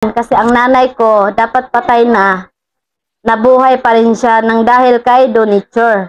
Kasi ang nanay ko, dapat patay na, nabuhay pa rin siya nang dahil kay donature.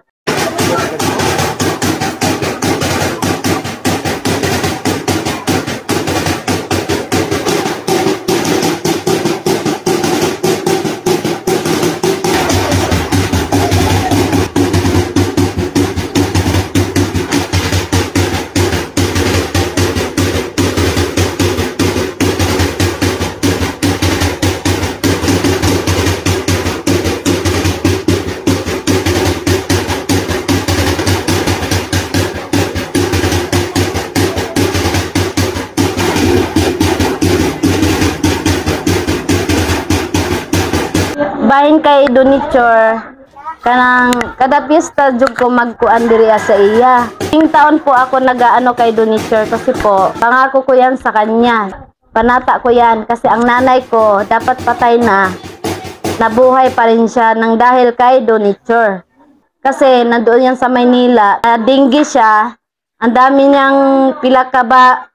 Bahin kay donature kanang kada pista jud ko magkuan diri sa iya. Ting taon po ako nagaano kay donature kasi po pangako ko yan sa kanya. Panata ko yan kasi ang nanay ko dapat patay na, nabuhay pa rin siya nang dahil kay donature. Kasi nandoon yan sa Maynila, dinggi siya. Ang dami niyang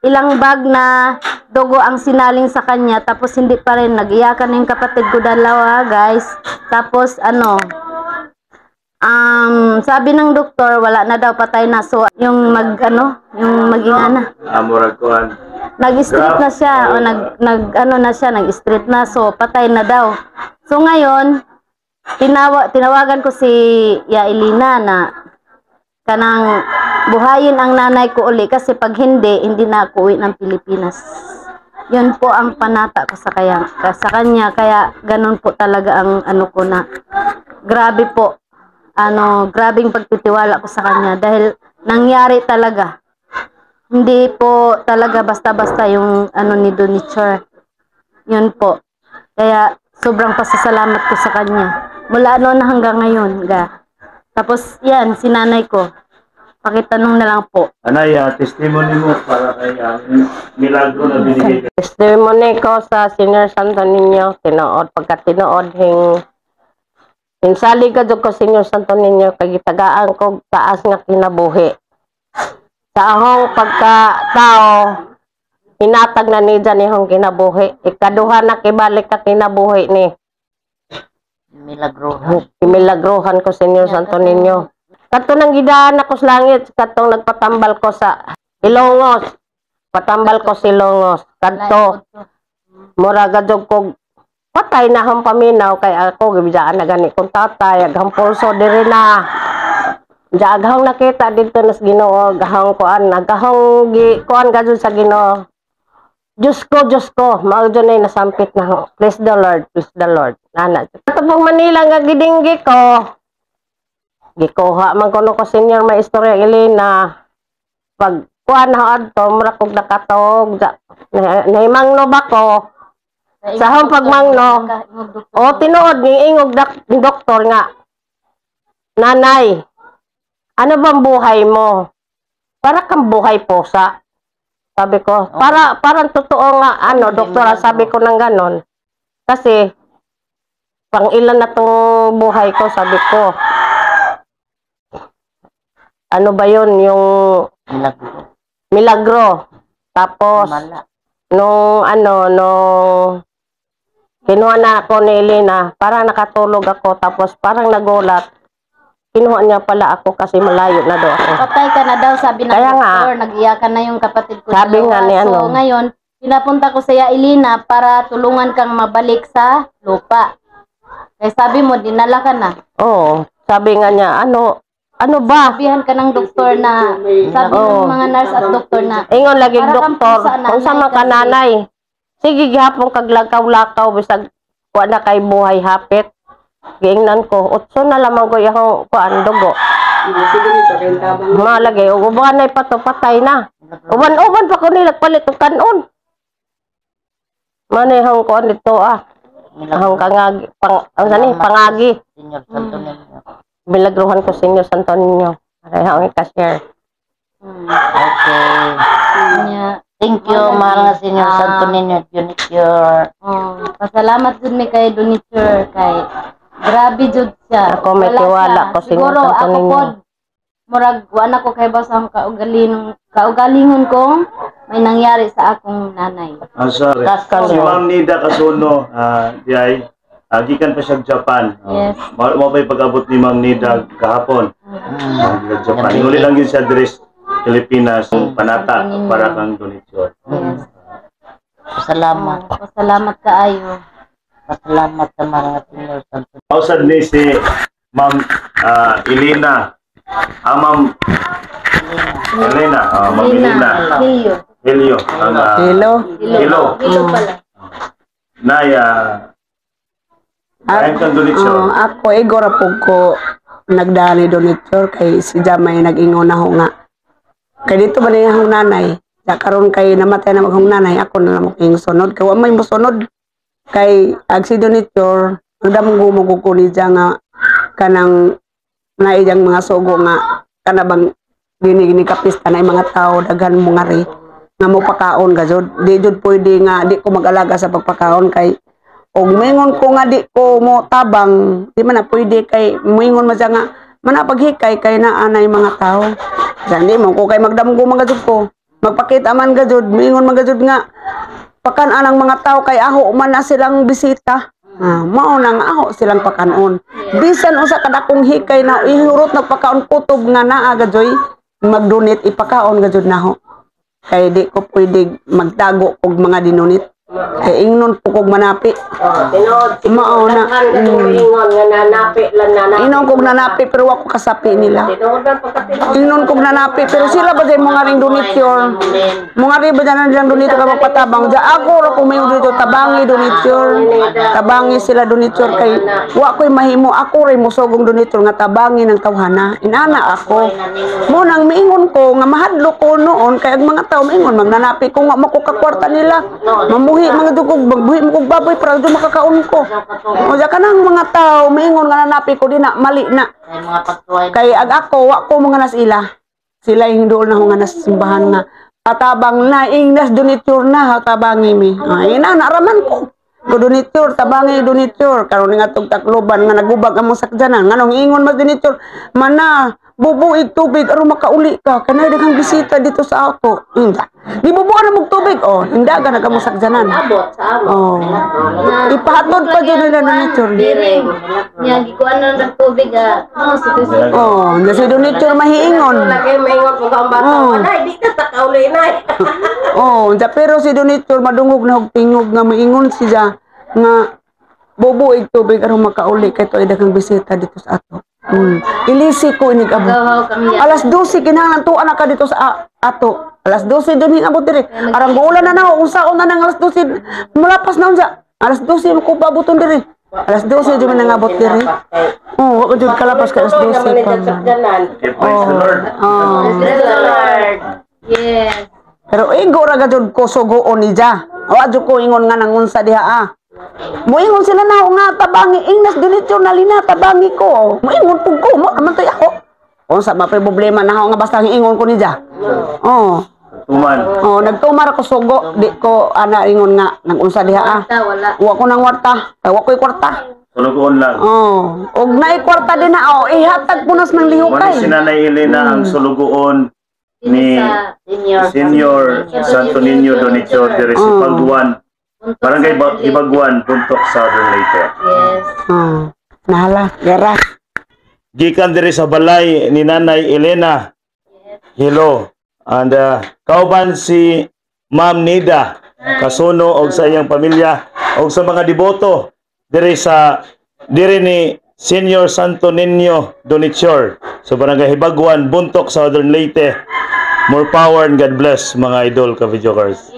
ilang bag na dugo ang sinaling sa kanya. Tapos hindi pa rin, nag-iyakan yung kapatid ko dalawa, guys. Tapos sabi ng doktor, wala na daw, patay na. So, yung maging nag-street na siya, o nag-street na, so patay na daw. So, ngayon, tinawagan ko si Yaelina na kanang buhayin ang nanay ko uli kasi pag hindi na ako uwi ng Pilipinas. Yun po ang panata ko sa kanya, kaya ganun po talaga ang ko na grabe po, grabing pagtitiwala ko sa kanya dahil nangyari talaga. Hindi po talaga basta-basta yung ni donature. Yun po. Kaya sobrang pasasalamat ko sa kanya. Mula noon hanggang ngayon, Tapos yan, si nanay ko. Pakitanong na lang po. Anay, testimony mo para kay milagro na binigay ka. Testimony ko sa Senior Santo Niño, pagka tinood hinsalig ka ko Senior Santo Niño, kagitagaan ko taas nga kinabuhi. Sa ahong pagka-tao, hinatag na ni dyan ihong kinabuhi. Ikaduha na kibalik ka kinabuhi ni. Milagrohan ko Senior Santo Niño. Katong nang gidaan ako sa langit, katong nagpatambal ko sa Ilongos. Patambal ko si Ilongos. Kadto mura gadog ko patay na hang paminaw kay ako gibiyaan na gani kong tatay aghang pulso diri na. Aghang nakita dito nas Ginoo, aghang kuan, aghang kuan gadud sa Ginoo. Diyos ko, mao dyan ay nasampit na. Praise the Lord, Nana. Ito pong Manila nga gidinggi ko. Gikuha man ko Senior may istorya Elena. Pag kuha na adto, marakog nakatog. Naimangno ba ko? Sa hong pagmangno, tinuod ni ingog ni doktor nga. Nanay, ano bang buhay mo? Para kang buhay posa. Sabi ko, parang totoo nga, doktora, sabi ko ng ganon. Kasi, pang ilan na tong buhay ko, sabi ko. Ano ba yun, yung milagro. Tapos, nung kinuha na ako ni Elena, parang nakatulog ako, tapos parang nagulat. Kinuha niya pala ako kasi malayo na daw ako. Patay ka na daw, sabi ng doktor. Nag-iyakan na yung kapatid ko. Sabi nga ni So, ngayon, pinapunta ko sa Yaelina para tulungan kang mabalik sa lupa. Kaya sabi mo, dinala ka na. Oo. Sabi nga niya, ano ba? Sabihan ka ng doktor na, sabi ng mga nurse at doktor na, ingon lagi doktor, kung sama ka nanay. Sige, gihapon kaglakaw-lakaw, bisag kuha na kay buhay hapit. Giingnan ko, utso na lamang ko yung kuan dugo. Malagay, uban ay patay na. Uban pa ko nila palit ng kanon. Manihang kuan dito Hang kangagi, pangagi. Bilagruhan ko Senior Santo Niño. Parehang i-cashier. Okay. Thank you, mahal nga Senior Santo Niño, donature. Pasalamat dun may kay donature, kay grabe jud siya. Ako may tiwala ko Senior Santo Niño. Murag wala ko kay basang kaugalingon kong may nangyari sa akong nanay. Sorry. Si Ma'am Nida Kasuno, yay, gikan pa siya Japan. Yes. Mo pa'y pag-abot ni Ma'am Nida kahapon. Japan. Nuli lang yun sa address Pilipinas, Panata, para kang donation. Yes. Salamat. Salamat kaayo. Salamat sa mga senior santo. Pausad ni si Ma'am Elena. Ma'am Elena. Ma'am Elena. Hilyo. Helio. Hello. Hilyo pala. Naya. Ayun kang donation. Ako, igora po ko nagdani donator kay si Jamay nag-ingon na ho nga. Kay dito ba na yung nanay? Karon kay namatay na maghong nanay, ako na lang yung sunod. Kaya may mo sunod. Kay ag si donator, nagdamong gumugog ko ni Diya nga kanang naiyang mga sugo nga kanabang gini kapista na yung mga tao daghan mo nga ri nga mo pakaon gajud. Di jud pwede nga di ko mag-alaga sa pagpakaon kay og mingon ko nga di ko mo tabang, di man na pwede kay mingon man siya nga manapaghikay kay naa na yung mga tao. Diyan di mo ko kay magdamong gumagajud ko. Magpakita man gajud, mingon man gajud nga pakan-an ang mga tao kay aho man na silang bisita. Mao nang aho silang pakanon. Bisan usa kada kong hikay na ihurot nagpakaon kutob nga naa gajoy mag-donate ipakaon gajud naho. Kay di ko pwede magtago og mga dinonit. Kay ingnon po kog manapi. Mao na. Ingon nga nanapi lang nanapi. Ingnon kog nanapi pero ako kasapi nila. Ingnon kog nanapi pero sila ba jay mga ring donation. Mga ri ba dyan nilang donito ka magpatabang. Ja ako ra kung may dito tabangi donation. Tabangi sila donation kay wa ko'y mahimo ako ray musogong donation nga tabangi ng tawhana. Inana ako. Mo nang miingon ko nga mahadlo ko noon kay ang mga tao miingon magnanapi ko nga makukakwarta nila. Mamuhi mga dugog magbuhi mo kog baboy para do makakaon ko. O ja kanang mga tao miingon nga nanapi ko di na mali na. Kay ag ako wa ko mga nas ila. Sila yung doon na nga nas simbahan nga patabang na ingnas donator na tabangi mi. Ina naraman ko. Go donator tabangi donator karon nga tug takloban nga nagubag amo sakjanan nganong ingon mas donator mana bubuig tubig aron makauli ka kanay daghang bisita dito sa ako. Inda. Di bubuan na mog tubig inda ka nagamusakjanan. Abot sa abot. Ipahatod pa gyud nila donator. Nya gikuan na ng tubig Nasi donator mahiingon. Lagi maingon ko ang bata. Nay, di ka takauli nay. Pero si donator madungog na og tingog nga maingon siya nga bubuig tubig aron makauli kay to daghang bisita dito sa ato. Ilisi ko inig abot. Alas 12 kinahanglan tuan na ka dito sa ato. Alas 12 dun abot dire. Arang buulan na na unsaon na nang alas 12 malapas na unsa. Alas 12 ko pabuton dire. Alas 12 di man nangabot dire. Wa ko jud kalapas ka alas 12 pa. Praise the Lord. Yes. Pero igo ra gajud ko sugoon ni Diya. Wa jud ko ingon nga nang unsa diha Moingon sila na nga tabangi ingnas donation na lina tabangi ko. Moingon pug ko mo aman tay ako. Unsa ba pa problema na nga basta ingon ko ni Diya. Tuman. Nagtumar ako sugo di ko ana ingon nga nang unsa diha Wala. Wa ko nang kwarta. Wa ko'y kwarta. Sulugoon lang. Og naay kwarta din na ihatag punas ng lihukay. Muna si Nanay Elena ang sulugoon ni Senior Santo Niño Donation dire si Pagwan. Barangay Ibagwan, Puntok, Southern Leyte. Yes. Nahala, gara. Gikan dire sa balay ni Nanay Elena. Hello. And kauban si Ma'am Nida Kasuno og sa iyang pamilya og sa mga deboto dire ni Senior Santo Niño Donation sa barangay Ibagwan, Buntok, Southern Leyte. More power and God bless mga idol ka video cars.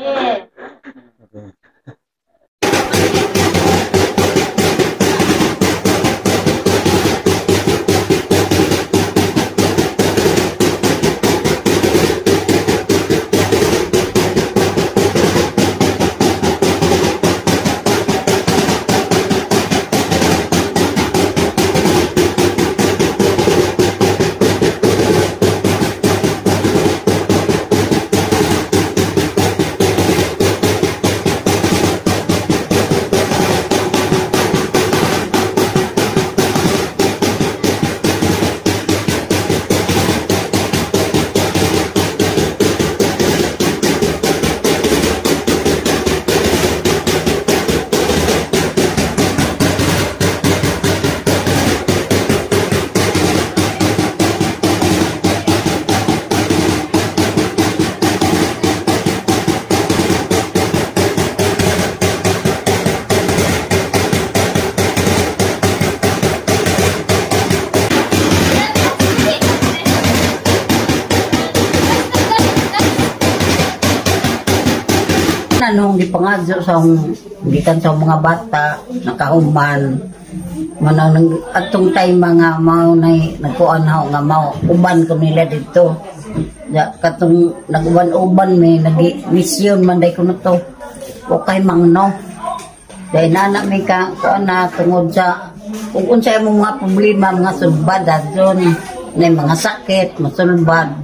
di pangadyo sa gikan sa mga bata nakahuman manang atong time mga mao nay nagkuan nga mao uban ko nila dito ya katong naguban-uban may nag-mission man day ko to okay mangno dahil nana may ka kuan na tungod sa kung unsa imong mga problema mga sulbad adyon nay mga sakit masulbad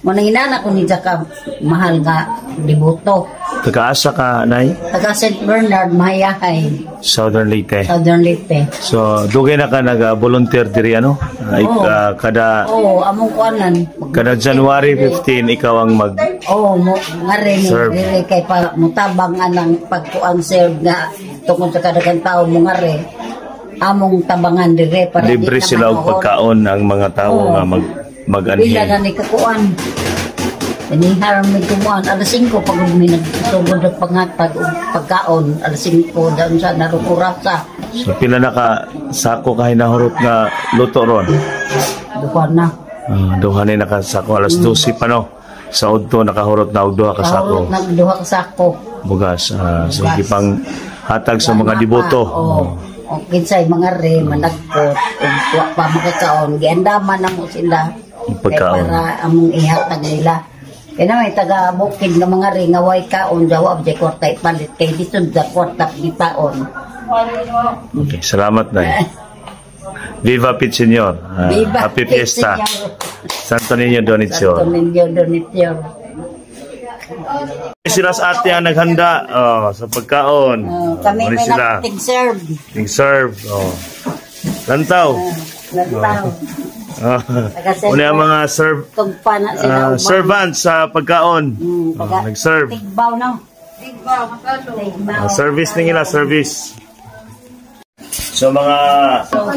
mo nang inana ko ni ka mahal nga dibuto Taga-asa ka, Nay? taga St. Bernard Mahayahay Southern Leyte. Southern Leyte. So, dugay na ka nag-volunteer diri, ano? Kada Among kuanan. kada January 15, ikaw ang mag... Mo ngare ni Serve. dili kay pa mutabang anang pagkuan serve nga tungod sa kadagang tawo mo ngare. Among tabangan dire para Libre di na sila og manood. pagkaon ang mga tao Oo. nga Bila mag-anhin. na ni kakuan. Iniharam mi kumuan alas 5 pag mi nagsugod og pangatag og pagkaon alas 5 dayon sa narukurasa. So, pila na ka sako kay nahurot nga luto ron? Duha na. Duha na nakasako. Alas 12 pa, no? Sa udto, nakahurot na og duha ka sako. Nagduha ka sako. Bugas. So, gipang hatag sa mga diboto. O kinsay mga re managkot ug wa pa makakaon giandaman na mo sila Pagkaon. kay para among ihatag nila kaya may taga bukid nga mga re nga way kaon jawab jay kwarta ipalit kay dito sa kwarta gitaon. Okay, salamat, Nay. Viva Pit Señor. Viva Happy Pit Fiesta. Señor. Santo Niño Santo Donation. Niño Donation. Sila sa ate ang naghanda sa pagkaon. Kami Muli may sila. nag-serve. Serve. Lantaw. Nagtaw. Una ang mga Tugpa na sila. servants sa pagkaon. Nag-serve. Tigbaw na. Tigbaw. Service nila, service. So mga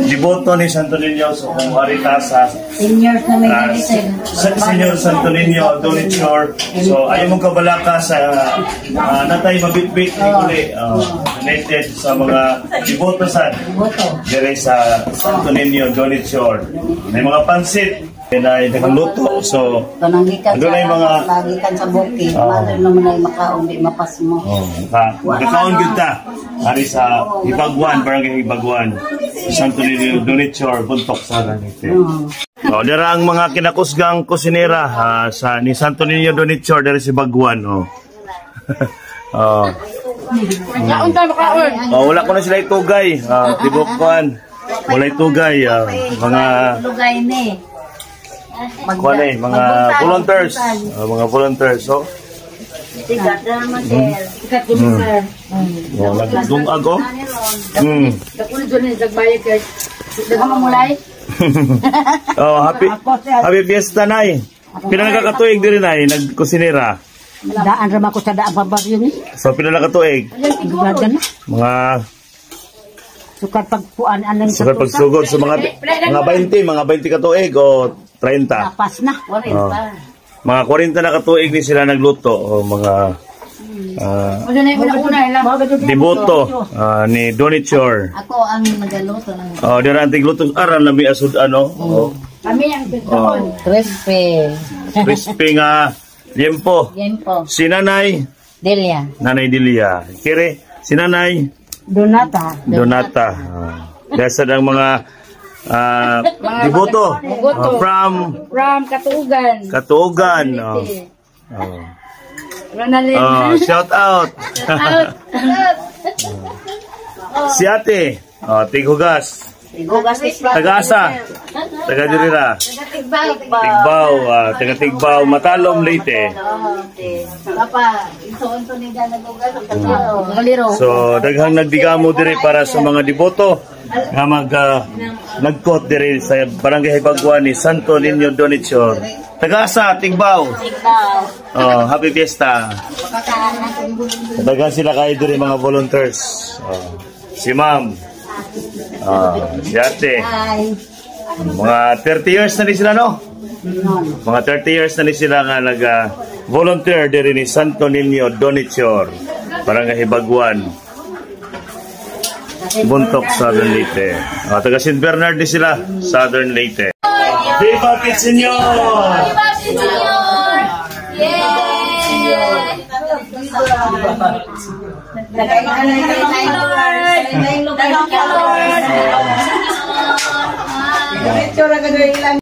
diboto ni Santo Niño, so kung arita sa Seniors na may Senyor Santo Niño Donator, so ayaw mong kabalaka sa natay mabitbit ni Kuli, related sa mga diboto sa dire sa Santo Niño Donator. May mga pansit na nagluto, so Pananggikan Doon ay mga- magikan sa bukid. Mother naman ay makaon, di mapas mo. magkakaon kita ari sa Hibagwan, Barangay Hibagwan, Santo Niño Donator, Buntok sa Ranite. Dira ang mga kinakusgang kusinera sa ni Santo Niño Donator dari si Bagwan. Wala ko na sila itugay. Tibok kuan. Wala itugay. Mga Lugay ni. kuan mga volunteers. Mga volunteers. So, Sigat naman sir. Sigat din sir. nagdungag ko. Kapulo doon ni Zagbayag kay daga mamulay. Happy Fiesta, Nay. Pila nakakatuig diri, Nay, nagkusinera. Daan rama ko sa daan pabaryo ni. So, pila nakatuig. Gugada na. Mga Sukar pagpuan anang sukat pagsugod sa mga 20 katuig o 30. Tapas na. Mga 40 na katuig ni sila nagluto o mga diboto ni Donator. Ako ang nagaluto ng Dira antig luto aran lami asud ano. kami ang crispy. Crispy nga liempo. Yan po. Si Nanay Delia. Dilia. Kire si Nanay Donata. Dasa ang mga diboto from Katuugan. Shout out. Si ate, Tighugas. Tagasa. Taga Dirira. Tigbaw, taga Tigbaw, Matalom, Leyte. So, daghang nagdigamo diri para sa mga diboto nga nagkot diri sa Barangay Hibagwan ni Santo Niño Donator. Tagasa, Tigbaw. Happy Fiesta. Daghang sila kayo diri mga volunteers. Si Ma'am. Si ate. Mga 30 years na ni sila, no? Mga 30 years na ni sila nga nag-volunteer diri ni Santo Niño Donator. Barangay Hibagwan. Buntok, Southern Leyte. Taga St. Bernard din sila, Southern Leyte. Viva Pit Señor! Viva Pit Señor! Yay! Lord.